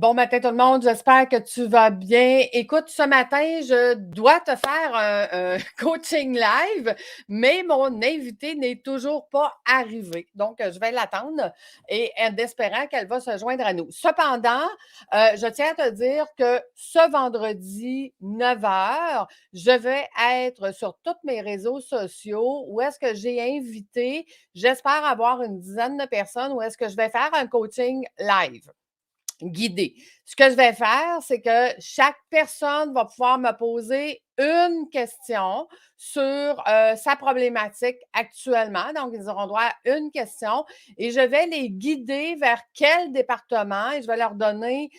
Bon matin tout le monde, j'espère que tu vas bien. Écoute, ce matin, je dois te faire un coaching live, mais mon invité n'est toujours pas arrivé. Donc, je vais l'attendre et en espérant qu'elle va se joindre à nous. Cependant, je tiens à te dire que ce vendredi 9 h, je vais être sur tous mes réseaux sociaux où est-ce que j'ai invité, j'espère avoir une dizaine de personnes, où est-ce que je vais faire un coaching live guidé. Ce que je vais faire, c'est que chaque personne va pouvoir me poser une question sur sa problématique actuellement. Donc, ils auront droit à une question et je vais les guider vers quel département et je vais leur donner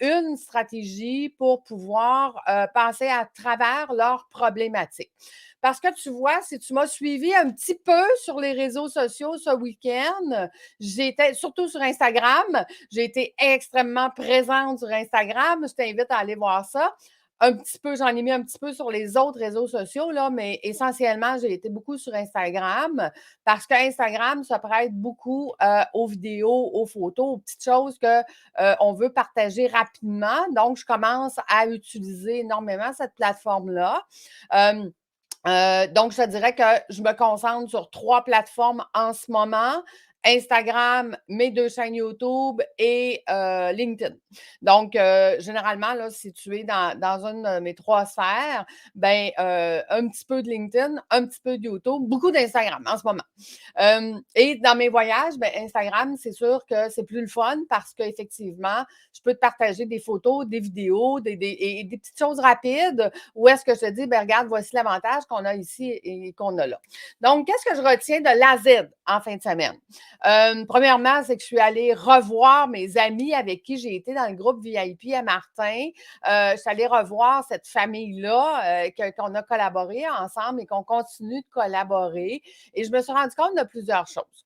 une stratégie pour pouvoir passer à travers leurs problématiques. Parce que tu vois, si tu m'as suivi un petit peu sur les réseaux sociaux ce week-end, j'étais surtout sur Instagram, j'ai été extrêmement présente sur Instagram. Je t'invite à aller voir ça. Un petit peu, j'en ai mis un petit peu sur les autres réseaux sociaux, là, mais essentiellement, j'ai été beaucoup sur Instagram parce qu'Instagram se prête beaucoup aux vidéos, aux photos, aux petites choses qu'on veut partager rapidement. Donc, je commence à utiliser énormément cette plateforme-là. Donc, je te dirais que je me concentre sur 3 plateformes en ce moment. Instagram, mes 2 chaînes YouTube et LinkedIn. Donc, généralement, là, si tu es dans une de mes 3 sphères, ben, un petit peu de LinkedIn, un petit peu de YouTube, beaucoup d'Instagram en ce moment. Et dans mes voyages, ben, Instagram, c'est sûr que c'est plus le fun parce qu'effectivement, je peux te partager des photos, des vidéos, et des petites choses rapides où est-ce que je te dis, ben, regarde, voici l'avantage qu'on a ici et qu'on a là. Donc, qu'est-ce que je retiens de l'A à Z en fin de semaine? Premièrement, c'est que je suis allée revoir mes amis avec qui j'ai été dans le groupe VIP à Martin. Je suis allée revoir cette famille-là qu'on a collaboré ensemble et qu'on continue de collaborer. Et je me suis rendu compte de plusieurs choses.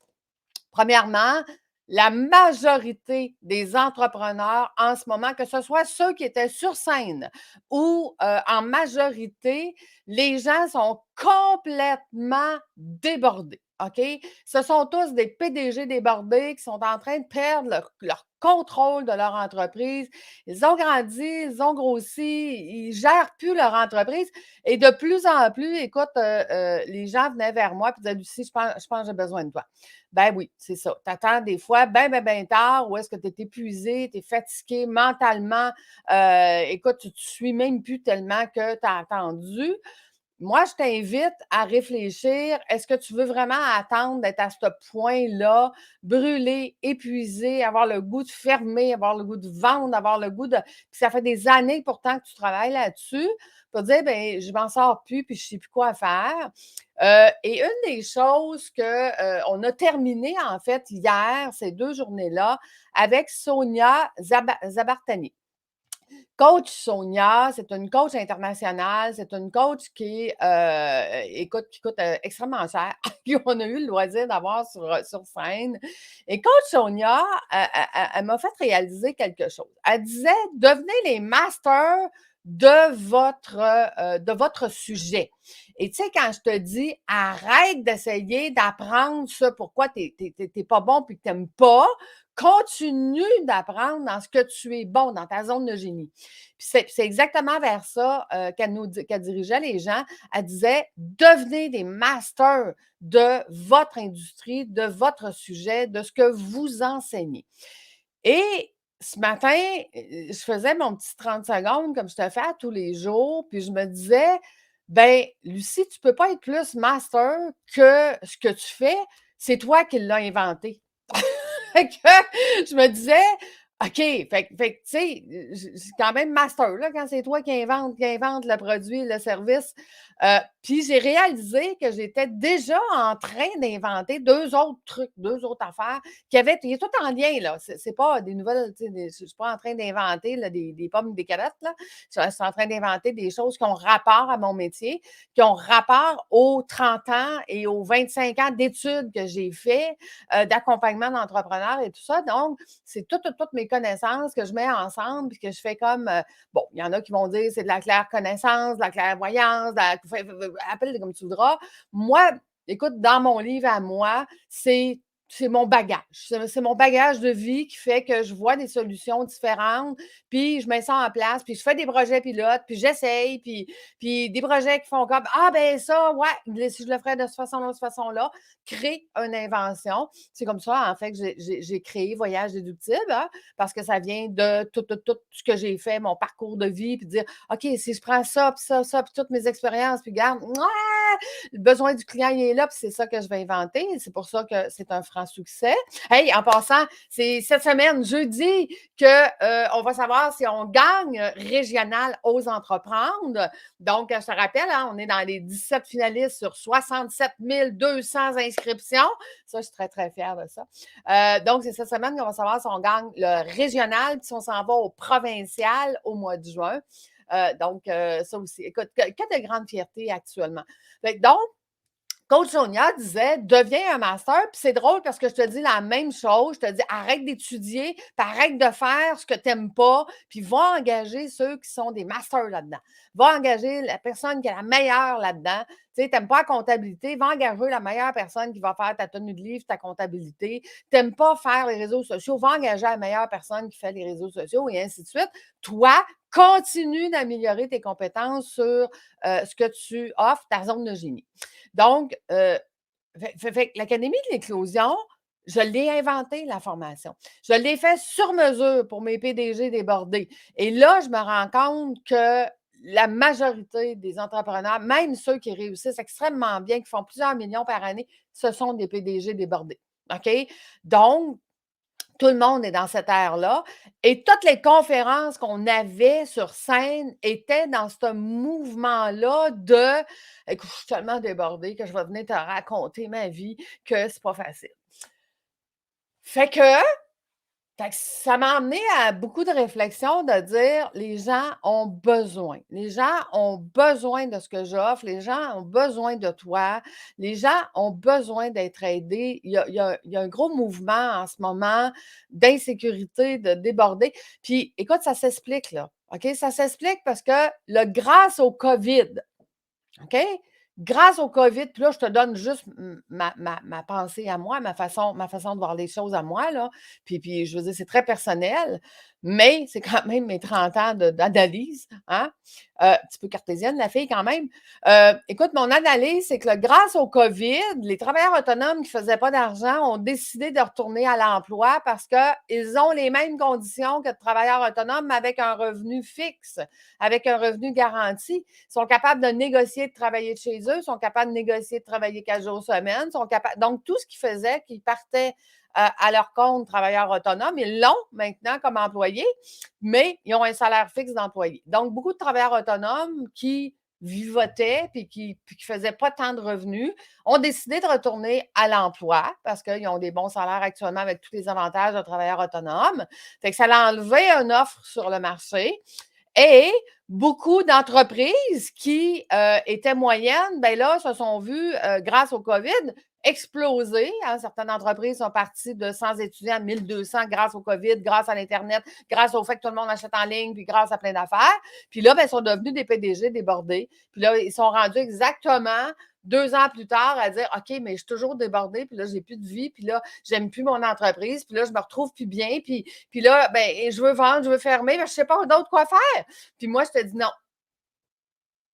Premièrement, la majorité des entrepreneurs en ce moment, que ce soit ceux qui étaient sur scène ou en majorité, les gens sont complètement débordés. OK? Ce sont tous des PDG débordés qui sont en train de perdre leur contrôle de leur entreprise. Ils ont grandi, ils ont grossi, ils ne gèrent plus leur entreprise. Et de plus en plus, écoute, les gens venaient vers moi et disaient, Lucie, je pense que j'ai besoin de toi. Ben oui, c'est ça. Tu attends des fois ben tard où est-ce que tu es épuisé, tu es fatigué mentalement. Écoute, tu ne te suis même plus tellement que tu as attendu. Moi, je t'invite à réfléchir. Est-ce que tu veux vraiment attendre d'être à ce point-là, brûlé, épuisé, avoir le goût de fermer, avoir le goût de vendre, avoir le goût de. Puis ça fait des années pourtant que tu travailles là-dessus pour dire, ben, je m'en sors plus, puis je ne sais plus quoi faire. Et une des choses qu'on a terminé en fait hier, ces 2 journées-là, avec Sonia Zabartani. Coach Sonia, c'est une coach internationale, c'est une coach écoute, qui coûte extrêmement cher, qu'on a eu le loisir d'avoir sur scène. Et coach Sonia, elle m'a fait réaliser quelque chose. Elle disait, devenez les masters de votre sujet. Et tu sais, quand je te dis, arrête d'essayer d'apprendre ça, pourquoi tu n'es pas bon puis que tu n'aimes pas, continue d'apprendre dans ce que tu es bon, dans ta zone de génie. Puis c'est exactement vers ça qu'elle dirigeait les gens. Elle disait, devenez des masters de votre industrie, de votre sujet, de ce que vous enseignez. Et ce matin, je faisais mon petit 30 secondes comme je te fais à tous les jours, puis je me disais, ben Lucie, tu ne peux pas être plus master que ce que tu fais, c'est toi qui l'as inventé. Fait que je me disais, OK, tu sais, c'est quand même master, là, quand c'est toi qui invente le produit, le service. Puis j'ai réalisé que j'étais déjà en train d'inventer 2 autres trucs, 2 autres affaires qui est tout en lien, là. C'est pas des nouvelles, tu sais, je suis pas en train d'inventer là, des pommes, des carottes, là. Je suis en train d'inventer des choses qui ont rapport à mon métier, qui ont rapport aux 30 ans et aux 25 ans d'études que j'ai fait, d'accompagnement d'entrepreneurs et tout ça. Donc, c'est toutes mes connaissances que je mets ensemble puis que je fais comme, bon, il y en a qui vont dire c'est de la claire connaissance, de la clairvoyance, appelle comme tu voudras. Moi, écoute, dans mon livre à moi, c'est c'est mon bagage. C'est mon bagage de vie qui fait que je vois des solutions différentes, puis je mets ça en place, puis je fais des projets pilotes, puis j'essaye, puis des projets qui font comme ah ben ça, ouais, si je le ferais de cette façon-là, créer une invention. C'est comme ça, en fait, que j'ai créé Voyage déductible, hein, parce que ça vient de tout ce que j'ai fait, mon parcours de vie, puis dire OK, si je prends ça, puis ça, puis toutes mes expériences, puis garde, le besoin du client il est là, puis c'est ça que je vais inventer. C'est pour ça que c'est un franc succès. Hey, en passant, c'est cette semaine, jeudi, qu'on va savoir si on gagne régional Ose entreprendre. Donc, je te rappelle, hein, on est dans les 17 finalistes sur 67 200 inscriptions. Ça, je suis très, très fière de ça. Donc, c'est cette semaine qu'on va savoir si on gagne le régional, puis si on s'en va au provincial au mois de juin. Donc, ça aussi. Écoute, que de grande fierté actuellement. Donc, Coach Sonia disait, deviens un master. Puis c'est drôle parce que je te dis la même chose. Je te dis, arrête d'étudier, puis arrête de faire ce que tu n'aimes pas, puis va engager ceux qui sont des masters là-dedans. Va engager la personne qui est la meilleure là-dedans. Tu sais, tu n'aimes pas la comptabilité, va engager la meilleure personne qui va faire ta tenue de livre, ta comptabilité. Tu n'aimes pas faire les réseaux sociaux, va engager la meilleure personne qui fait les réseaux sociaux et ainsi de suite. Toi, continue d'améliorer tes compétences sur ce que tu offres, ta zone de génie. Donc, l'Académie de l'éclosion, je l'ai inventé, la formation. Je l'ai fait sur mesure pour mes PDG débordés. Et là, je me rends compte que la majorité des entrepreneurs, même ceux qui réussissent extrêmement bien, qui font plusieurs millions par année, ce sont des PDG débordés. OK? Donc, tout le monde est dans cette ère-là. Et toutes les conférences qu'on avait sur scène étaient dans ce mouvement-là de écoute, je suis tellement débordée que je vais venir te raconter ma vie, que c'est pas facile. Fait que ça m'a amené à beaucoup de réflexions de dire les gens ont besoin. Les gens ont besoin de ce que j'offre. Les gens ont besoin de toi. Les gens ont besoin d'être aidés. Il y a un gros mouvement en ce moment d'insécurité, de déborder. Puis, écoute, ça s'explique, là. OK? Ça s'explique parce que grâce au COVID, OK? Grâce au COVID, puis là, je te donne juste ma pensée à moi, ma façon de voir les choses à moi, là. Puis je veux dire, c'est très personnel, mais c'est quand même mes 30 ans d'analyse, hein? Petit peu cartésienne, la fille, quand même. Écoute, mon analyse, c'est que grâce au COVID, les travailleurs autonomes qui ne faisaient pas d'argent ont décidé de retourner à l'emploi parce qu'ils ont les mêmes conditions que de travailleurs autonomes, mais avec un revenu fixe, avec un revenu garanti. Ils sont capables de négocier de travailler de chez eux, sont capables de négocier de travailler 4 jours semaine, sont capables. Donc, tout ce qu'ils faisaient, qu'ils partaient à leur compte travailleurs autonomes, ils l'ont maintenant comme employés, mais ils ont un salaire fixe d'employé. Donc, beaucoup de travailleurs autonomes qui vivotaient puis qui ne faisaient pas tant de revenus ont décidé de retourner à l'emploi parce qu'ils ont des bons salaires actuellement avec tous les avantages de travailleurs autonomes. Fait que ça a enlevé une offre sur le marché. Et beaucoup d'entreprises qui étaient moyennes, ben là, se sont vues, grâce au COVID, exploser. Hein. Certaines entreprises sont parties de 100 étudiants à 1200 grâce au COVID, grâce à l'Internet, grâce au fait que tout le monde achète en ligne, puis grâce à plein d'affaires. Puis là, ben, ils sont devenus des PDG débordés. Puis là, ils sont rendus exactement 2 ans plus tard à dire OK, mais je suis toujours débordée, puis là, j'ai plus de vie, puis là, j'aime plus mon entreprise, puis là, je me retrouve plus bien, puis là, ben, je veux vendre, je veux fermer, mais je sais pas d'autre quoi faire. Puis moi, je te dis non.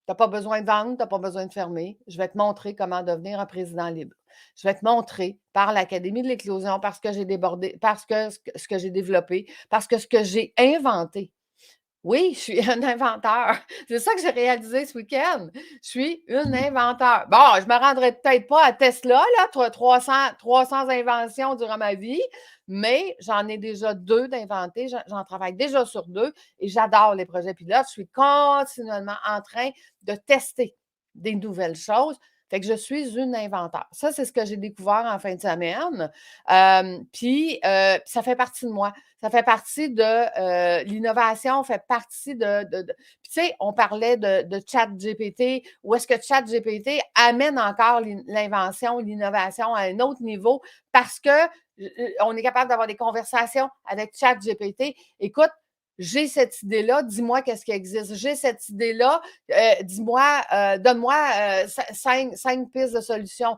Tu n'as pas besoin de vendre, tu n'as pas besoin de fermer. Je vais te montrer comment devenir un président libre. Je vais te montrer par l'Académie de l'éclosion, parce que j'ai débordé, parce que ce que j'ai développé, parce que ce que j'ai inventé. Oui, je suis un inventeur. C'est ça que j'ai réalisé ce week-end. Je suis une inventeur. Bon, je ne me rendrai peut-être pas à Tesla, là, 300 inventions durant ma vie, mais j'en ai déjà 2 d'inventés. J'en travaille déjà sur 2 et j'adore les projets pilotes. Je suis continuellement en train de tester des nouvelles choses. Fait que je suis une inventeur. Ça, c'est ce que j'ai découvert en fin de semaine. Puis, ça fait partie de moi. Ça fait partie de l'innovation, fait partie Puis, tu sais, on parlait de ChatGPT. Où est-ce que ChatGPT amène encore l'invention, l'innovation à un autre niveau parce que on est capable d'avoir des conversations avec ChatGPT. Écoute, J'ai cette idée-là, dis-moi qu'est-ce qui existe. J'ai cette idée-là, dis-moi, donne-moi 5 pistes de solutions.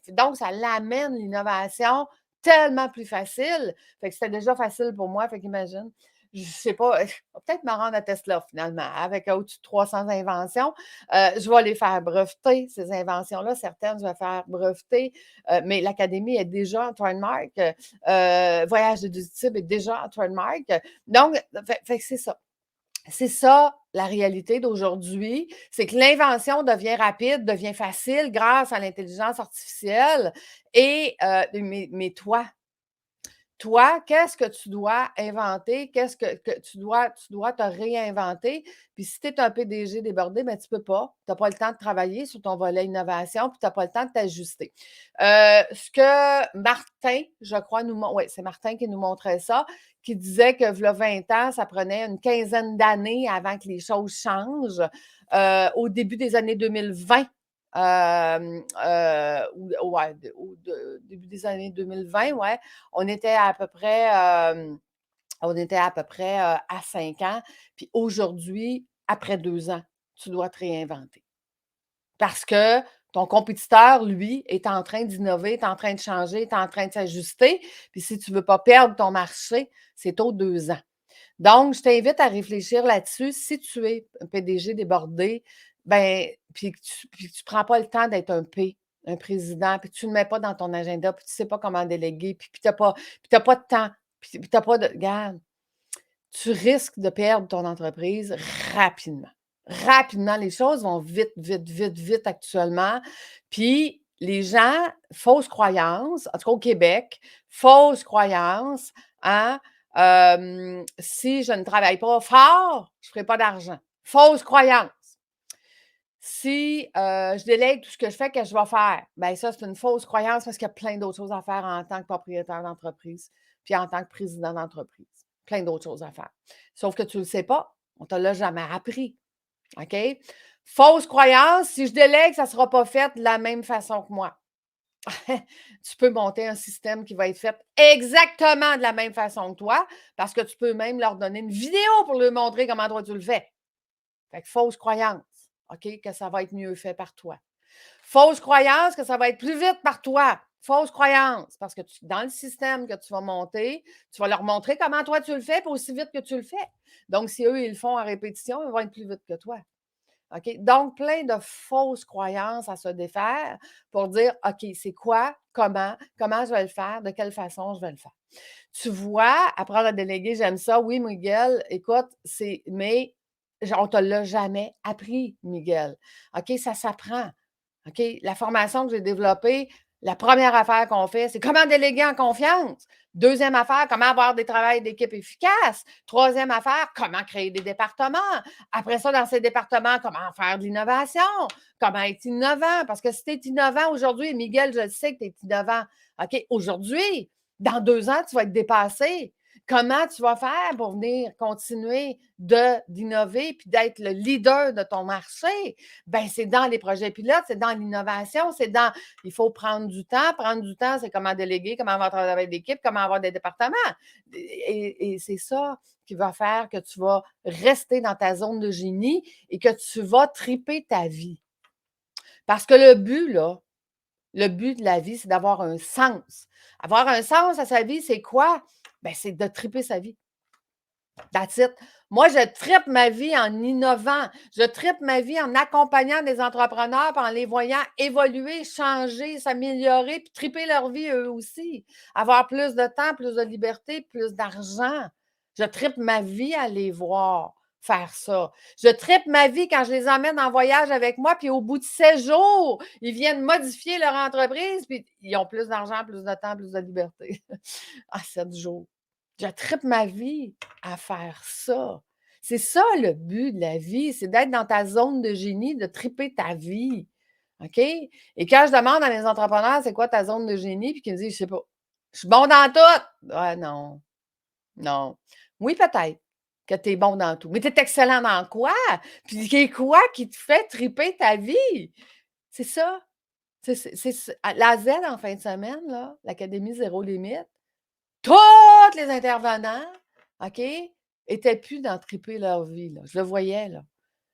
Donc, ça l'amène l'innovation tellement plus facile. Fait que c'était déjà facile pour moi. Fait qu'imagine, je sais pas, peut-être me rendre à Tesla finalement, avec au-dessus de 300 inventions. Je vais les faire breveter, ces inventions-là. Certaines, je vais faire breveter. Mais l'Académie est déjà en trademark. Voyage de type est déjà en trademark. Donc, fait que c'est ça. C'est ça la réalité d'aujourd'hui, c'est que l'invention devient rapide, devient facile grâce à l'intelligence artificielle. Mais toi, qu'est-ce que tu dois inventer? Qu'est-ce que tu dois te réinventer? Puis si tu es un PDG débordé, ben, tu ne peux pas. Tu n'as pas le temps de travailler sur ton volet innovation, puis tu n'as pas le temps de t'ajuster. Ce que Martin, je crois, oui, c'est Martin qui nous montrait ça, qui disait que, v'là 20 ans, ça prenait une quinzaine d'années avant que les choses changent. Au début des années 2020, début des années 2020, ouais, on était à peu près, à 5 ans. Puis aujourd'hui, après 2 ans, tu dois te réinventer. Parce que ton compétiteur, lui, est en train d'innover, est en train de changer, est en train de s'ajuster. Puis si tu ne veux pas perdre ton marché, c'est aux 2 ans. Donc, je t'invite à réfléchir là-dessus. Si tu es un PDG débordé, ben, puis que tu ne prends pas le temps d'être un président, puis tu ne le mets pas dans ton agenda, puis tu ne sais pas comment déléguer, puis tu n'as pas de temps, puis tu n'as pas de. Regarde, tu risques de perdre ton entreprise rapidement. Rapidement, les choses vont vite, vite, vite, vite actuellement. Puis les gens, fausses croyances, en tout cas au Québec, fausses croyances, hein, si je ne travaille pas fort, je ne ferai pas d'argent. Fausse croyance. Si je délègue tout ce que je fais, que je vais faire, bien ça, c'est une fausse croyance parce qu'il y a plein d'autres choses à faire en tant que propriétaire d'entreprise, puis en tant que président d'entreprise. Plein d'autres choses à faire. Sauf que tu ne le sais pas. On ne te l'a jamais appris. OK? Fausse croyance, si je délègue, ça ne sera pas fait de la même façon que moi. Tu peux monter un système qui va être fait exactement de la même façon que toi, parce que tu peux même leur donner une vidéo pour leur montrer comment toi tu le fais. Fait que fausse croyance, OK, que ça va être mieux fait par toi. Fausse croyance que ça va être plus vite par toi. Fausse croyance, parce que dans le système que tu vas monter, tu vas leur montrer comment toi tu le fais, puis aussi vite que tu le fais. Donc, si eux, ils le font en répétition, ils vont être plus vite que toi. OK? Donc, plein de fausses croyances à se défaire pour dire, OK, c'est quoi, comment je vais le faire, de quelle façon je vais le faire. Tu vois, apprendre à déléguer, j'aime ça. Oui, Miguel, écoute, mais on ne te l'a jamais appris, Miguel. OK, ça s'apprend. OK? La formation que j'ai développée, la première affaire qu'on fait, c'est comment déléguer en confiance. Deuxième affaire, comment avoir des travails d'équipe efficaces. Troisième affaire, comment créer des départements. Après ça, dans ces départements, comment faire de l'innovation, comment être innovant. Parce que si tu es innovant aujourd'hui, Miguel, je le sais que tu es innovant. OK, aujourd'hui, dans 2 ans, tu vas être dépassé. Comment tu vas faire pour venir continuer d'innover puis d'être le leader de ton marché? Bien, c'est dans les projets pilotes, c'est dans l'innovation, il faut prendre du temps. Prendre du temps, c'est comment déléguer, comment avoir un travail d'équipe, comment avoir des départements. Et c'est ça qui va faire que tu vas rester dans ta zone de génie et que tu vas triper ta vie. Parce que le but de la vie, c'est d'avoir un sens. Avoir un sens à sa vie, c'est quoi? Bien, c'est de triper sa vie. That's it. Moi, je tripe ma vie en innovant. Je tripe ma vie en accompagnant des entrepreneurs, puis en les voyant évoluer, changer, s'améliorer, puis triper leur vie eux aussi. Avoir plus de temps, plus de liberté, plus d'argent. Je tripe ma vie à les voir faire ça. Je tripe ma vie quand je les emmène en voyage avec moi, puis au bout de 16 jours, ils viennent modifier leur entreprise, puis ils ont plus d'argent, plus de temps, plus de liberté. À 7 jours. Je tripe ma vie à faire ça. C'est ça le but de la vie, c'est d'être dans ta zone de génie, de triper ta vie. OK? Et quand je demande à mes entrepreneurs, c'est quoi ta zone de génie? Puis qu'ils me disent, je sais pas. Je suis bon dans tout. Ouais, non. Non. Oui, peut-être que tu es bon dans tout. Mais tu es excellent dans quoi? Puis c'est quoi qui te fait triper ta vie? C'est ça. La Z en fin de semaine, là, l'Académie Zéro Limite. Tous les intervenants, OK? étaient plus dans triper leur vie, là. Je le voyais, là.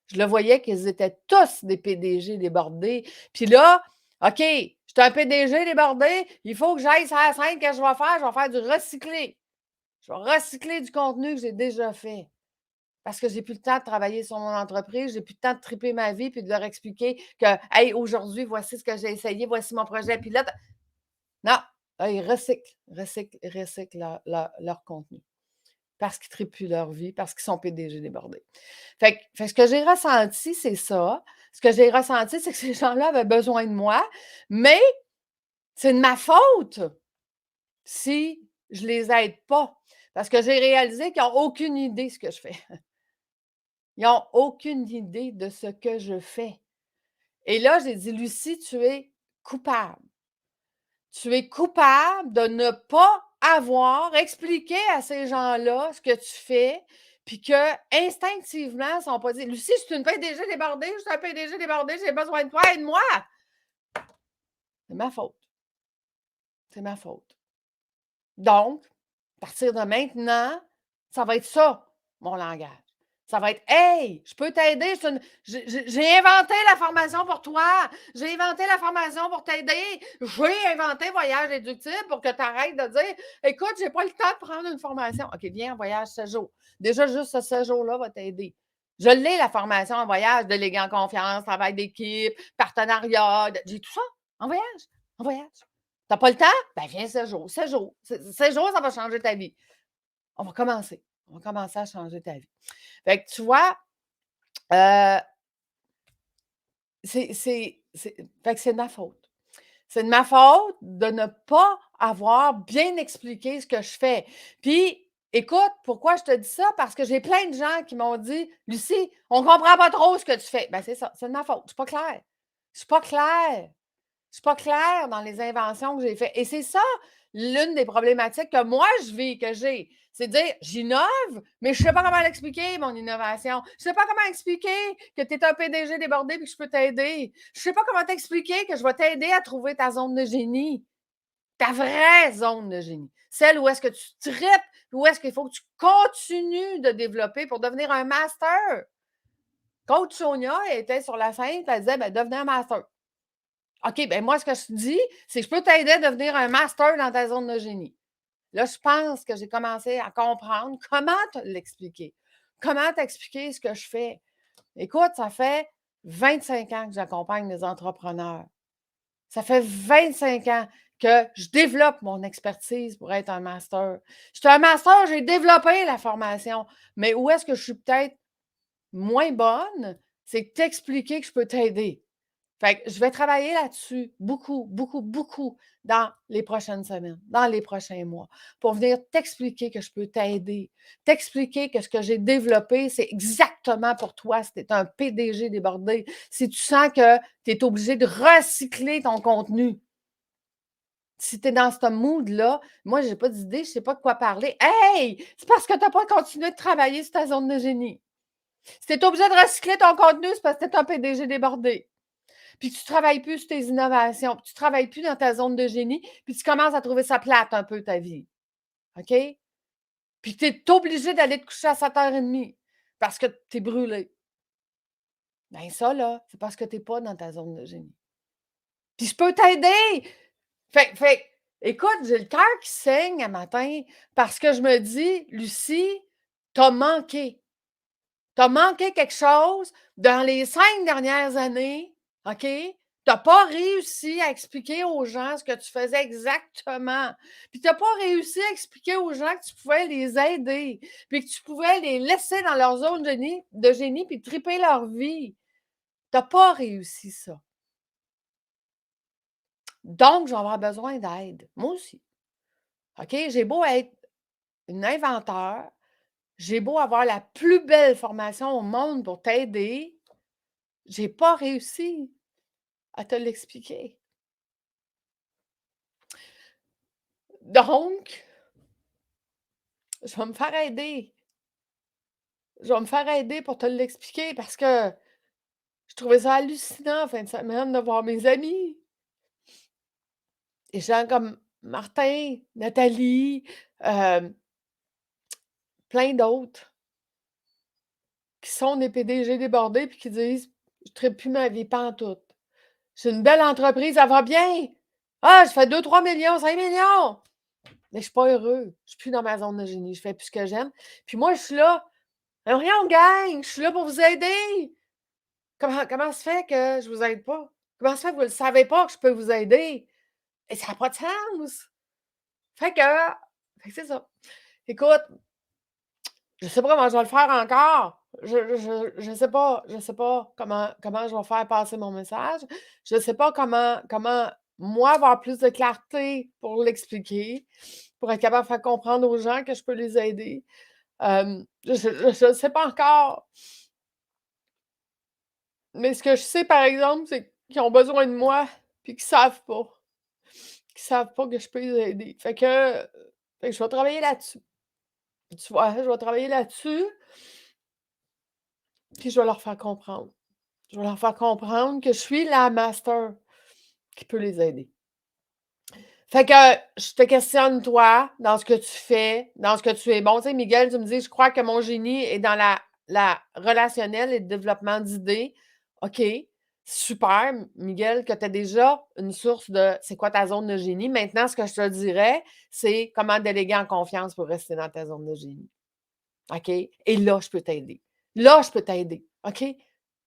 Je le voyais qu'ils étaient tous des PDG débordés. Puis là, OK, je suis un PDG débordé, il faut que j'aille sur la scène. Qu'est-ce que je vais faire? Je vais faire du recyclé. Je vais recycler du contenu que j'ai déjà fait. Parce que j'ai plus le temps de travailler sur mon entreprise, j'ai plus le temps de triper ma vie puis de leur expliquer que, hey, aujourd'hui, voici ce que j'ai essayé, voici mon projet pilote. Non, là, ils recyclent leur contenu parce qu'ils ne trippent plus leur vie, parce qu'ils sont PDG débordés. Fait que ce que j'ai ressenti, c'est ça. Ce que j'ai ressenti, c'est que ces gens-là avaient besoin de moi, mais c'est de ma faute si je ne les aide pas. Parce que j'ai réalisé qu'ils n'ont aucune idée de ce que je fais. Ils n'ont aucune idée de ce que je fais. Et là, j'ai dit, Lucie, tu es coupable. Tu es coupable de ne pas avoir expliqué à ces gens-là ce que tu fais, puis que instinctivement, ils ne sont pas dit Lucie, je suis une PDG débordée, je suis un PDG débordé, j'ai besoin de toi, aide-moi. C'est ma faute. C'est ma faute. Donc, à partir de maintenant, ça va être ça, mon langage. Ça va être Hey, je peux t'aider. J'ai inventé la formation pour toi. J'ai inventé la formation pour t'aider. J'ai inventé Voyage Déductible pour que tu arrêtes de dire Écoute, j'ai pas le temps de prendre une formation. OK, viens en voyage 7 jours. Déjà, juste ce 7 jours-là va t'aider. Je l'ai, la formation en voyage, délégué en confiance, travail d'équipe, partenariat. J'ai tout ça en voyage. En voyage. T'as pas le temps? Ben, viens 7 jours. 7 jours. 7 jours, ça va changer ta vie. On va commencer. On va commencer à changer ta vie. Fait que tu vois, fait que c'est de ma faute. C'est de ma faute de ne pas avoir bien expliqué ce que je fais. Puis, écoute, pourquoi je te dis ça? Parce que j'ai plein de gens qui m'ont dit Lucie, on ne comprend pas trop ce que tu fais. Ben, c'est ça, c'est de ma faute. Je ne suis pas claire. Je ne suis pas claire. Je ne suis pas claire dans les inventions que j'ai faites. Et c'est ça, l'une des problématiques que moi, je vis, que j'ai. C'est de dire, j'innove, mais je ne sais pas comment l'expliquer, mon innovation. Je ne sais pas comment expliquer que tu es un PDG débordé et que je peux t'aider. Je ne sais pas comment t'expliquer que je vais t'aider à trouver ta zone de génie, ta vraie zone de génie. Celle où est-ce que tu tripes, où est-ce qu'il faut que tu continues de développer pour devenir un master. Coach Sonia était sur la scène, elle disait, ben, devenez un master. OK, bien moi, ce que je te dis, c'est que je peux t'aider à devenir un master dans ta zone de génie. Là, je pense que j'ai commencé à comprendre comment te l'expliquer. Comment t'expliquer ce que je fais. Écoute, ça fait 25 ans que j'accompagne les entrepreneurs. Ça fait 25 ans que je développe mon expertise pour être un master. Je suis un master, j'ai développé la formation. Mais où est-ce que je suis peut-être moins bonne? C'est t'expliquer que je peux t'aider. Fait que je vais travailler là-dessus beaucoup, beaucoup, beaucoup dans les prochaines semaines, dans les prochains mois, pour venir t'expliquer que je peux t'aider, t'expliquer que ce que j'ai développé, c'est exactement pour toi si tu es un PDG débordé, si tu sens que tu es obligé de recycler ton contenu. Si tu es dans ce mood-là, moi, je n'ai pas d'idée, je ne sais pas de quoi parler. Hey! C'est parce que tu n'as pas continué de travailler sur ta zone de génie. Si tu es obligé de recycler ton contenu, c'est parce que tu es un PDG débordé. Puis tu ne travailles plus sur tes innovations, puis tu ne travailles plus dans ta zone de génie, puis tu commences à trouver ça plate un peu ta vie. OK? Puis tu es obligé d'aller te coucher à 7h30 parce que tu es brûlé. Bien, ça, là, c'est parce que tu n'es pas dans ta zone de génie. Puis je peux t'aider! Fait écoute, j'ai le cœur qui saigne un matin parce que je me dis, Lucie, t'as manqué. Tu as manqué quelque chose dans les 5 dernières années, OK? Tu n'as pas réussi à expliquer aux gens ce que tu faisais exactement. Puis tu n'as pas réussi à expliquer aux gens que tu pouvais les aider, puis que tu pouvais les laisser dans leur zone de génie puis triper leur vie. Tu n'as pas réussi ça. Donc, je vais avoir besoin d'aide. Moi aussi. OK? J'ai beau être une inventeur, j'ai beau avoir la plus belle formation au monde pour t'aider, j'ai pas réussi à te l'expliquer. Donc, je vais me faire aider. Je vais me faire aider pour te l'expliquer parce que je trouvais ça hallucinant en fin de semaine de voir mes amis. Des gens comme Martin, Nathalie, plein d'autres. qui sont des PDG débordés puis qui disent: «Je tripe plus ma vie pantoute. J'ai une belle entreprise, ça va bien. Ah, je fais 2-3 millions, 5 millions. Mais je suis pas heureux. Je suis plus dans ma zone de génie. Je fais plus ce que j'aime. Puis moi, je suis là. Voyons, gang, je suis là pour vous aider. Comment se fait que je vous aide pas? Comment se fait que vous ne le savez pas que je peux vous aider? Et ça n'a pas de sens. Fait que, fait que c'est ça. Écoute, je sais pas comment je vais le faire encore. Je sais pas comment je vais faire passer mon message. Je sais pas comment moi avoir plus de clarté pour l'expliquer, pour être capable de faire comprendre aux gens que je peux les aider. Je sais pas encore. Mais ce que je sais, par exemple, c'est qu'ils ont besoin de moi, puis qu'ils savent pas. Qu'ils savent pas que je peux les aider. Fait que je vais travailler là-dessus. Tu vois? Je vais travailler là-dessus, puis je vais leur faire comprendre. Je vais leur faire comprendre que je suis la master qui peut les aider. Fait que je te questionne, toi, dans ce que tu fais, dans ce que tu es bon. Tu sais, Miguel, tu me dis: «Je crois que mon génie est dans la relationnel et le développement d'idées». OK, super, Miguel, que tu as déjà une source de c'est quoi ta zone de génie. Maintenant, ce que je te dirais, c'est comment déléguer en confiance pour rester dans ta zone de génie. OK? Et là, je peux t'aider. Là, je peux t'aider. OK?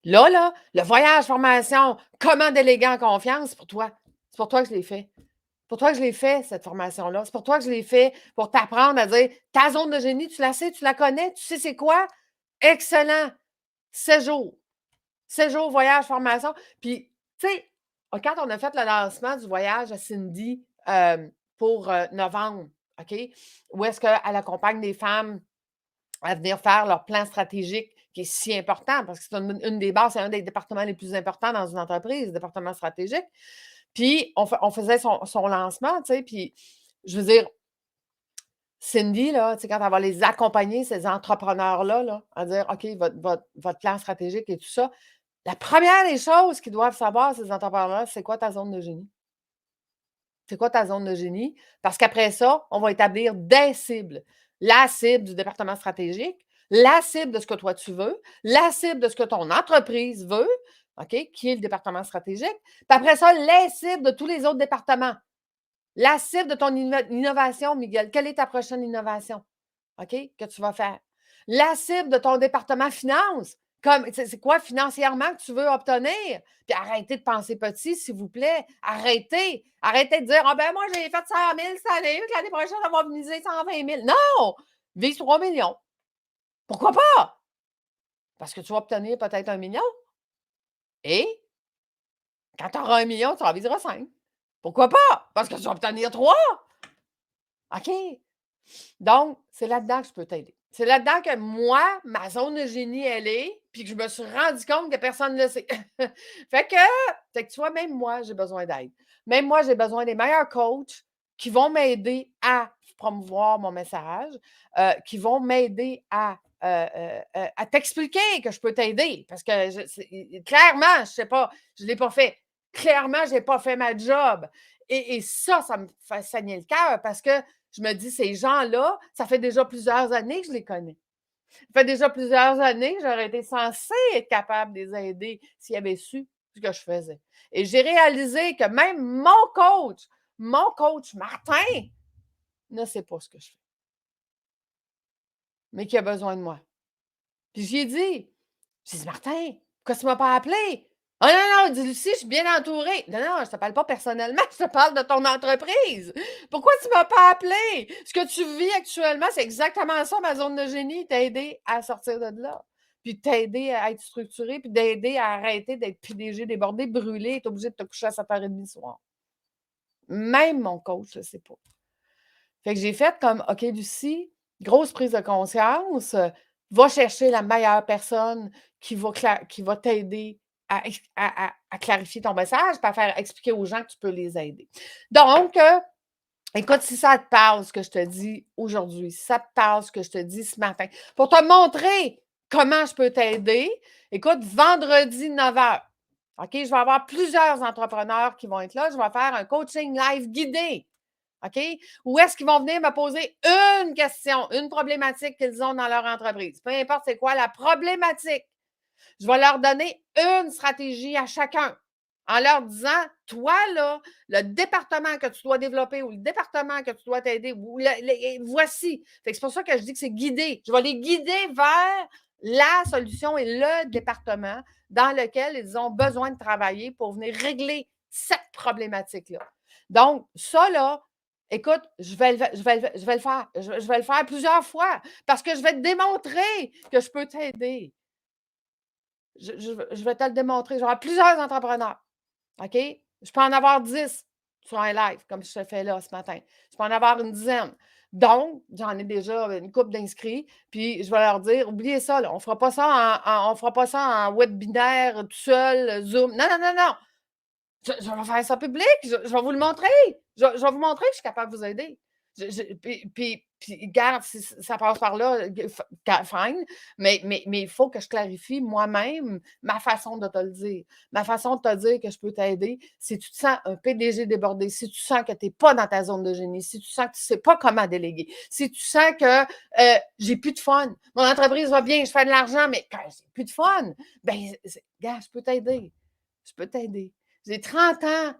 Là, le voyage formation, comment déléguer en confiance, c'est pour toi. C'est pour toi que je l'ai fait. C'est pour toi que je l'ai fait, cette formation-là. C'est pour toi que je l'ai fait, pour t'apprendre à dire ta zone de génie, tu la sais, tu la connais, tu sais c'est quoi? Excellent! 7 jours. 7 jours, voyage, formation. Puis, tu sais, quand on a fait le lancement du voyage à Cindy pour novembre, OK? Où est-ce qu'elle accompagne des femmes à venir faire leur plan stratégique qui est si important parce que c'est une des bases, c'est un des départements les plus importants dans une entreprise, le département stratégique. Puis, on faisait son lancement, tu sais, puis je veux dire, Cindy, là, tu sais, quand elle va les accompagner, ces entrepreneurs-là, là, à dire, OK, votre plan stratégique et tout ça, la première des choses qu'ils doivent savoir, ces entrepreneurs-là, c'est quoi ta zone de génie? C'est quoi ta zone de génie? Parce qu'après ça, on va établir des cibles. La cible du département stratégique, la cible de ce que toi tu veux, la cible de ce que ton entreprise veut, OK, qui est le département stratégique. Puis après ça, les cibles de tous les autres départements. La cible de ton innovation, Miguel. Quelle est ta prochaine innovation? OK, que tu vas faire? La cible de ton département finance. Comme, c'est quoi financièrement que tu veux obtenir? Puis arrêtez de penser petit, s'il vous plaît. Arrêtez. Arrêtez de dire, ah ben moi, j'ai fait 100 000 cette année, l'année prochaine, on va miser 120 000. Non! Vise 3 millions. Pourquoi pas? Parce que tu vas obtenir peut-être 1 million. Et quand tu auras 1 million, tu en viseras 5. Pourquoi pas? Parce que tu vas obtenir 3. OK? Donc, c'est là-dedans que je peux t'aider. C'est là-dedans que moi, ma zone de génie, elle est, puis que je me suis rendu compte que personne ne le sait. Fait que tu vois, même moi, j'ai besoin d'aide. Même moi, j'ai besoin des meilleurs coachs qui vont m'aider à promouvoir mon message, qui vont m'aider à t'expliquer que je peux t'aider. Parce que clairement, je ne sais pas, je ne l'ai pas fait. Clairement, je n'ai pas fait ma job. Et ça me fait saigner le cœur parce que je me dis, ces gens-là, ça fait déjà plusieurs années que je les connais. Ça fait déjà plusieurs années que j'aurais été censée être capable de les aider s'ils avaient su ce que je faisais. Et j'ai réalisé que même mon coach Martin, ne sait pas ce que je fais, mais qui a besoin de moi. Puis j'y ai dit, j'ai dit, Martin, pourquoi tu ne m'as pas appelé? Ah non, non, dis Lucie, je suis bien entourée. Non, non, je ne te parle pas personnellement, je te parle de ton entreprise. Pourquoi tu ne m'as pas appelé? Ce que tu vis actuellement, c'est exactement ça, ma zone de génie, t'aider à sortir de là. Puis t'aider à être structuré, puis d'aider à arrêter d'être PDG débordé, brûlé, être obligé de te coucher à 7h30 le soir. Même mon coach ne le sait pas. Fait que j'ai fait comme, OK, Lucie, grosse prise de conscience, va chercher la meilleure personne qui va t'aider à clarifier ton message, puis à faire expliquer aux gens que tu peux les aider. Donc, écoute, si ça te parle, ce que je te dis aujourd'hui, si ça te parle, ce que je te dis ce matin, pour te montrer comment je peux t'aider, écoute, vendredi 9h, OK, je vais avoir plusieurs entrepreneurs qui vont être là. Je vais faire un coaching live guidé. OK? Ou est-ce qu'ils vont venir me poser une question, une problématique qu'ils ont dans leur entreprise? Peu importe c'est quoi la problématique. Je vais leur donner une stratégie à chacun en leur disant, toi, là, le département que tu dois développer ou le département que tu dois t'aider, voici. C'est pour ça que je dis que c'est guidé. Je vais les guider vers la solution et le département dans lequel ils ont besoin de travailler pour venir régler cette problématique-là. Donc, ça, là, écoute, je vais le faire. Je vais le faire plusieurs fois parce que je vais te démontrer que je peux t'aider. Je vais te le démontrer. J'aurai plusieurs entrepreneurs. OK? Je peux en avoir 10 sur un live, comme je te fais là ce matin. Je peux en avoir une dizaine. Donc, j'en ai déjà une couple d'inscrits. Puis, je vais leur dire, oubliez ça, là, on ne fera pas ça on fera pas ça en webinaire tout seul, Zoom. Non, non, non, non. Je vais faire ça public. Je vais vous le montrer. Je vais vous montrer que je suis capable de vous aider. Puis, regarde, si ça passe par là, fine, mais il faut que je clarifie moi-même ma façon de te le dire. Ma façon de te dire que je peux t'aider, si tu te sens un PDG débordé, si tu sens que tu n'es pas dans ta zone de génie, si tu sens que tu ne sais pas comment déléguer, si tu sens que j'ai plus de fun, mon entreprise va bien, je fais de l'argent, mais quand j'ai plus de fun, ben, gars, je peux t'aider. Je peux t'aider. J'ai 30 ans.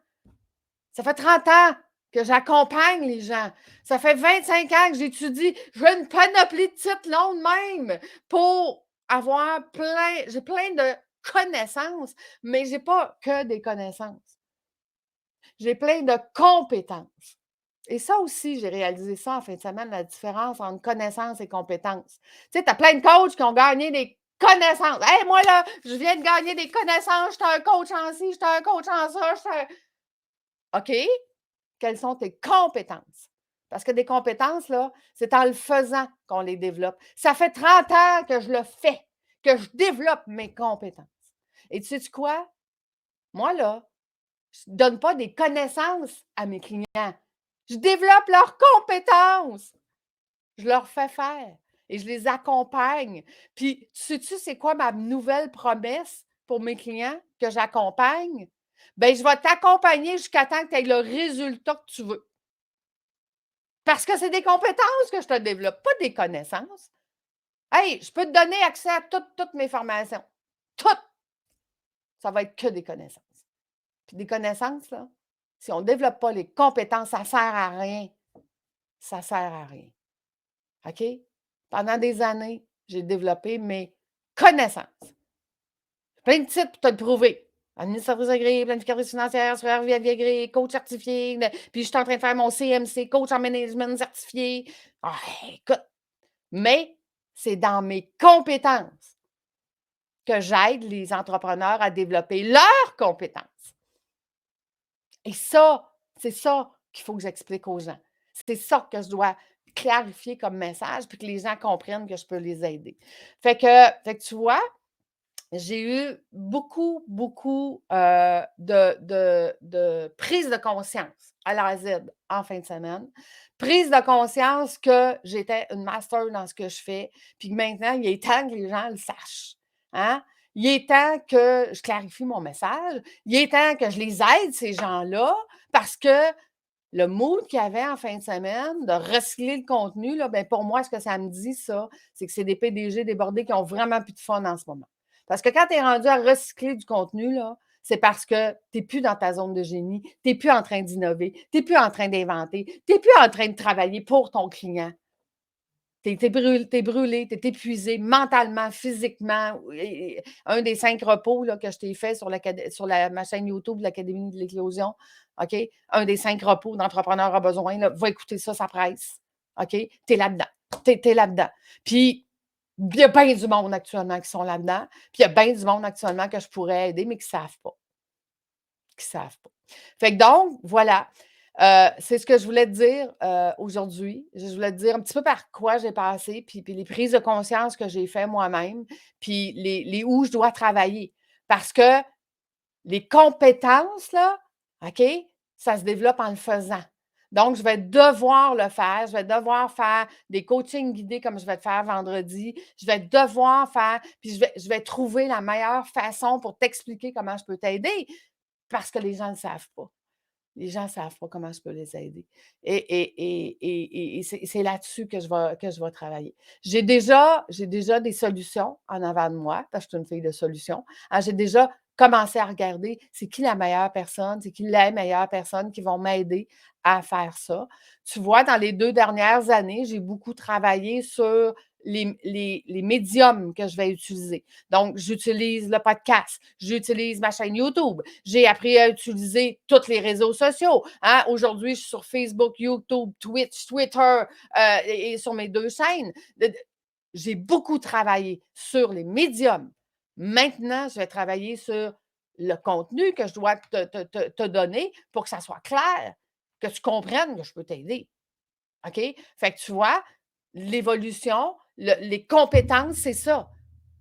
Ça fait 30 ans que j'accompagne les gens. Ça fait 25 ans que j'étudie. J'ai une panoplie de titres longs de même pour avoir plein. J'ai plein de connaissances, mais je n'ai pas que des connaissances. J'ai plein de compétences. Et ça aussi, j'ai réalisé ça en fin de semaine, la différence entre connaissances et compétences. Tu sais, tu as plein de coachs qui ont gagné des connaissances. Hey, moi, là, je viens de gagner des connaissances, j'étais un coach en ci, j'étais un coach en ça, OK? Quelles sont tes compétences? Parce que des compétences, là, c'est en le faisant qu'on les développe. Ça fait 30 ans que je le fais, que je développe mes compétences. Et tu sais quoi? Moi, là, je ne donne pas des connaissances à mes clients. Je développe leurs compétences. Je leur fais faire et je les accompagne. Puis, sais-tu, c'est quoi ma nouvelle promesse pour mes clients que j'accompagne? Bien, je vais t'accompagner jusqu'à temps que tu aies le résultat que tu veux. Parce que c'est des compétences que je te développe, pas des connaissances. Hey, je peux te donner accès à toutes mes formations. Toutes! Ça va être que des connaissances. Puis des connaissances, là, si on ne développe pas les compétences, ça ne sert à rien. Ça ne sert à rien. OK? Pendant des années, j'ai développé mes connaissances. Plein de titres pour te le prouver. Administratrice agréée, planificatrice financière, superviseuse agréée, coach certifié. Puis je suis en train de faire mon CMC, coach en management certifié. Ah, écoute, mais c'est dans mes compétences que j'aide les entrepreneurs à développer leurs compétences. Et ça, c'est ça qu'il faut que j'explique aux gens. C'est ça que je dois clarifier comme message, puis que les gens comprennent que je peux les aider. Fait que tu vois, j'ai eu beaucoup, beaucoup de prise de conscience à la Z en fin de semaine. Prise de conscience que j'étais une master dans ce que je fais, puis que maintenant, il est temps que les gens le sachent. Hein? Il est temps que je clarifie mon message. Il est temps que je les aide, ces gens-là, parce que le mood qu'il y avait en fin de semaine, de recycler le contenu, là, ben pour moi, ce que ça me dit, ça, c'est que c'est des PDG débordés qui ont vraiment plus de fun en ce moment. Parce que quand tu es rendu à recycler du contenu, là, c'est parce que tu n'es plus dans ta zone de génie, tu n'es plus en train d'innover, tu n'es plus en train d'inventer, tu n'es plus en train de travailler pour ton client. Tu es brûlé, tu es épuisé mentalement, physiquement. Un des 5 repos là, que je t'ai fait sur ma chaîne YouTube de l'Académie de l'éclosion, OK? Un des 5 repos d'entrepreneur a besoin, là, va écouter ça, ça presse. OK? Tu es là-dedans. Tu es là-dedans. Puis, il y a bien du monde actuellement qui sont là-dedans. Puis, il y a bien du monde actuellement que je pourrais aider, mais qui ne savent pas. Qui ne savent pas. Fait que donc, voilà. C'est ce que je voulais te dire aujourd'hui. Je voulais te dire un petit peu par quoi j'ai passé, puis les prises de conscience que j'ai fait moi-même, puis les où je dois travailler. Parce que les compétences, là, OK, ça se développe en le faisant. Donc, je vais devoir le faire. Je vais devoir faire des coachings guidés comme je vais te faire vendredi. Je vais devoir faire, puis je vais trouver la meilleure façon pour t'expliquer comment je peux t'aider parce que les gens ne le savent pas. Les gens ne savent pas comment je peux les aider. Et c'est là-dessus que je vais travailler. J'ai déjà des solutions en avant de moi, parce que je suis une fille de solutions. J'ai déjà commencé à regarder c'est qui la meilleure personne, c'est qui les meilleures personnes qui vont m'aider à faire ça. Tu vois, dans les 2 dernières années, j'ai beaucoup travaillé sur les médiums que je vais utiliser. Donc, j'utilise le podcast, j'utilise ma chaîne YouTube, j'ai appris à utiliser tous les réseaux sociaux. Aujourd'hui, je suis sur Facebook, YouTube, Twitch, Twitter et sur mes 2 chaînes. J'ai beaucoup travaillé sur les médiums. Maintenant, je vais travailler sur le contenu que je dois te donner pour que ça soit clair, que tu comprennes que je peux t'aider. OK? Fait que tu vois, l'évolution, les compétences, c'est ça.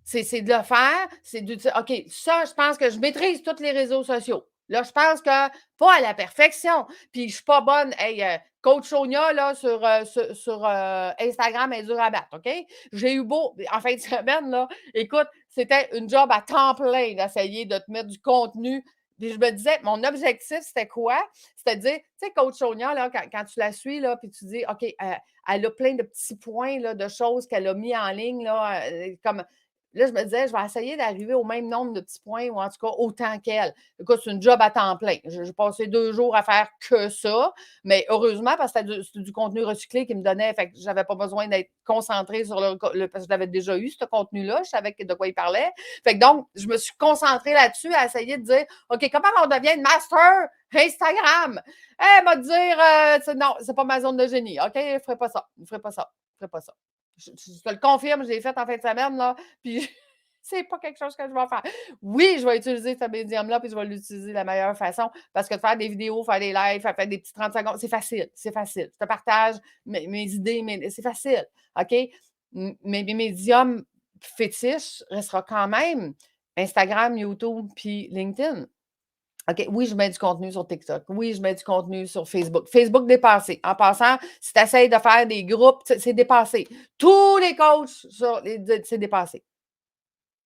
C'est de le faire, c'est de dire, OK, ça, je pense que je maîtrise tous les réseaux sociaux. Là, je pense que pas à la perfection. Puis je suis pas bonne. Hey, Coach Sonia, là, sur Instagram, elle est dure à battre, OK? J'ai eu beau, en fin de semaine, là, écoute, c'était une job à temps plein d'essayer de te mettre du contenu. Puis je me disais, mon objectif, c'était quoi? C'était de dire, tu sais, Coach Sonia, là, quand tu la suis, là, puis tu dis, OK, elle a plein de petits points, là, de choses qu'elle a mis en ligne, là, comme là, je me disais, je vais essayer d'arriver au même nombre de petits points ou en tout cas autant qu'elle. Écoute, c'est une job à temps plein. J'ai passé 2 jours à faire que ça, mais heureusement, parce que c'était du contenu recyclé qui me donnait, fait que je n'avais pas besoin d'être concentrée sur parce que je l'avais déjà eu, ce contenu-là. Je savais de quoi il parlait. Fait que donc, je me suis concentrée là-dessus à essayer de dire, OK, comment on devient une master Instagram? Elle m'a dire, non, c'est pas ma zone de génie. OK, je ne ferai pas ça. Je ne ferai pas ça. Je ne ferai pas ça. Je te le confirme, je l'ai fait en fin de semaine, là, puis c'est pas quelque chose que je vais faire. Oui, je vais utiliser ce médium-là, puis je vais l'utiliser de la meilleure façon, parce que de faire des vidéos, faire des lives, faire des petits 30 secondes, c'est facile, c'est facile. Je te partage mes idées, mais c'est facile, OK? Mais mes médiums fétiches restera quand même Instagram, YouTube, puis LinkedIn. OK, oui, je mets du contenu sur TikTok. Oui, je mets du contenu sur Facebook. Facebook dépassé. En passant, si tu essaies de faire des groupes, c'est dépassé. Tous les coachs, c'est dépassé.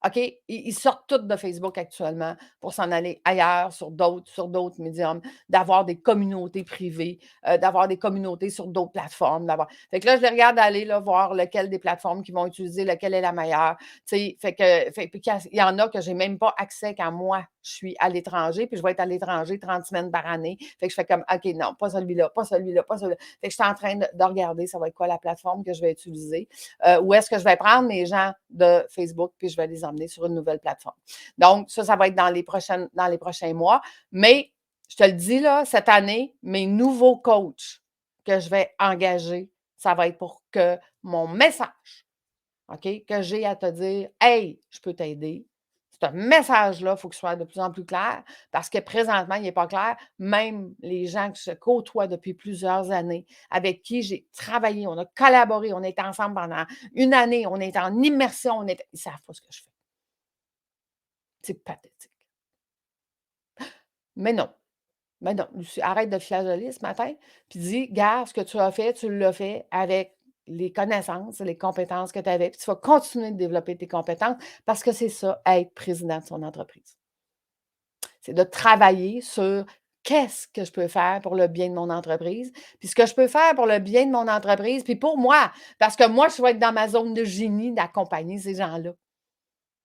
OK? Ils sortent tous de Facebook actuellement pour s'en aller ailleurs, sur d'autres médiums, d'avoir des communautés privées, d'avoir des communautés sur d'autres plateformes. Fait que là, je les regarde aller là, voir lequel des plateformes qu'ils vont utiliser, lequel est la meilleure. Puis il y en a que je n'ai même pas accès quand moi, je suis à l'étranger, puis je vais être à l'étranger 30 semaines par année. Fait que je fais comme, OK, non, pas celui-là, pas celui-là, pas celui-là. Fait que je suis en train de regarder, ça va être quoi la plateforme que je vais utiliser. Où est-ce que je vais prendre mes gens de Facebook puis je vais les emmener sur une nouvelle plateforme. Donc, ça va être dans les prochains mois. Mais je te le dis, là, cette année, mes nouveaux coachs que je vais engager, ça va être pour que mon message, OK, que j'ai à te dire, hey, je peux t'aider. Ce message-là, il faut qu'il soit de plus en plus clair parce que présentement, il n'est pas clair. Même les gens que je côtoie depuis plusieurs années, avec qui j'ai travaillé, on a collaboré, on est ensemble pendant une année, on est en immersion, ils ne savent pas ce que je fais. C'est pathétique. Mais non, mais non, Lucie, arrête de te flageller ce matin, puis dis, garde ce que tu as fait, tu l'as fait avec les connaissances, les compétences que tu avais, puis tu vas continuer de développer tes compétences parce que c'est ça, être président de son entreprise. C'est de travailler sur qu'est-ce que je peux faire pour le bien de mon entreprise, puis ce que je peux faire pour le bien de mon entreprise, puis pour moi, parce que moi, je vais être dans ma zone de génie d'accompagner ces gens-là.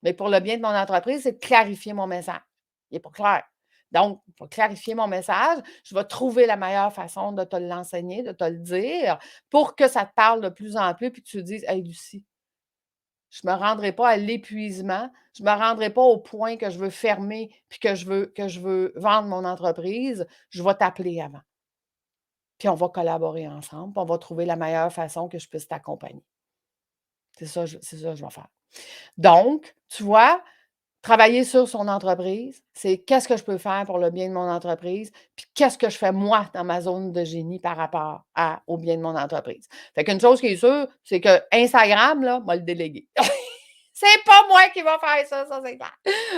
Mais pour le bien de mon entreprise, c'est de clarifier mon message. Il n'est pas clair. Donc, pour clarifier mon message, je vais trouver la meilleure façon de te l'enseigner, de te le dire, pour que ça te parle de plus en plus, puis que tu te dises, hey, Lucie, je ne me rendrai pas à l'épuisement, je ne me rendrai pas au point que je veux fermer, puis que je veux vendre mon entreprise. Je vais t'appeler avant. Puis on va collaborer ensemble, puis on va trouver la meilleure façon que je puisse t'accompagner. C'est ça que je vais faire. Donc, tu vois, travailler sur son entreprise, c'est qu'est-ce que je peux faire pour le bien de mon entreprise, puis qu'est-ce que je fais moi dans ma zone de génie par rapport au bien de mon entreprise. Fait qu'une chose qui est sûre, c'est que Instagram, là, va le déléguer. C'est pas moi qui va faire ça c'est clair.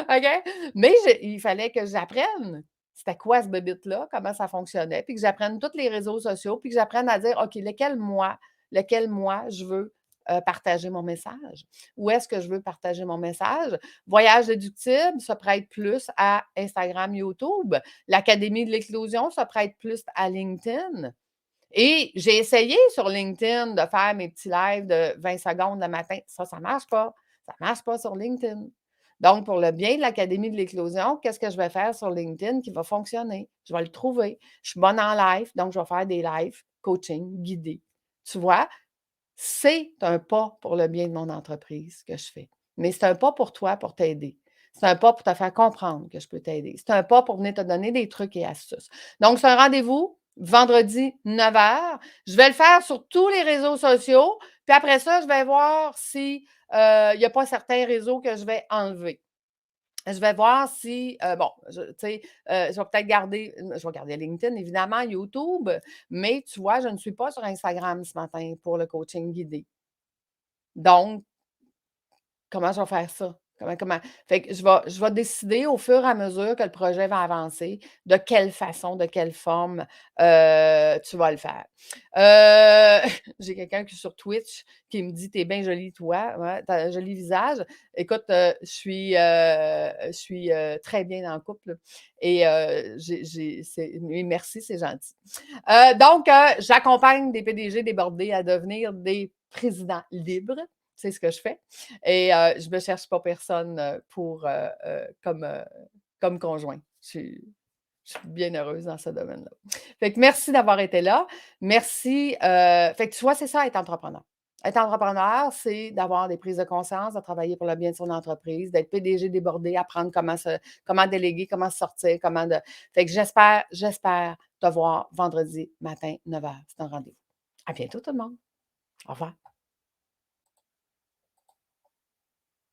OK? Mais il fallait que j'apprenne c'était quoi ce bébite-là, comment ça fonctionnait, puis que j'apprenne tous les réseaux sociaux, puis que j'apprenne à dire, OK, lequel moi je veux partager mon message? Où est-ce que je veux partager mon message? Voyage déductible, ça prête plus à Instagram, YouTube. L'Académie de l'éclosion, ça prête plus à LinkedIn. Et j'ai essayé sur LinkedIn de faire mes petits lives de 20 secondes le matin. Ça ne marche pas. Ça ne marche pas sur LinkedIn. Donc, pour le bien de l'Académie de l'éclosion, qu'est-ce que je vais faire sur LinkedIn qui va fonctionner? Je vais le trouver. Je suis bonne en live, donc je vais faire des lives coaching guidés. Tu vois, c'est un pas pour le bien de mon entreprise que je fais. Mais c'est un pas pour toi, pour t'aider. C'est un pas pour te faire comprendre que je peux t'aider. C'est un pas pour venir te donner des trucs et astuces. Donc, c'est un rendez-vous vendredi 9h. Je vais le faire sur tous les réseaux sociaux. Puis après ça, je vais voir si il n'y a pas certains réseaux que je vais enlever. Je vais voir si, bon, tu sais, je vais peut-être garder, je vais garder LinkedIn, évidemment, YouTube, mais tu vois, je ne suis pas sur Instagram ce matin pour le coaching guidé. Donc, comment je vais faire ça? Comment? Fait que je vais décider au fur et à mesure que le projet va avancer, de quelle façon, de quelle forme tu vas le faire. J'ai quelqu'un qui sur Twitch qui me dit: «Tu bien jolie, toi, ouais, tu un joli visage». Écoute, je suis, très bien dans le couple et oui, merci, c'est gentil. Donc, j'accompagne des PDG débordés à devenir des présidents libres. C'est ce que je fais. Et je ne me cherche pas personne pour, comme conjoint. Je suis bien heureuse dans ce domaine-là. Fait que merci d'avoir été là. Merci. Fait que tu vois, c'est ça, être entrepreneur. Être entrepreneur, c'est d'avoir des prises de conscience, de travailler pour le bien de son entreprise, d'être PDG débordé, apprendre comment déléguer, comment sortir, comment de. Fait que j'espère te voir vendredi matin, 9h. C'est un rendez-vous. À bientôt tout le monde. Au revoir.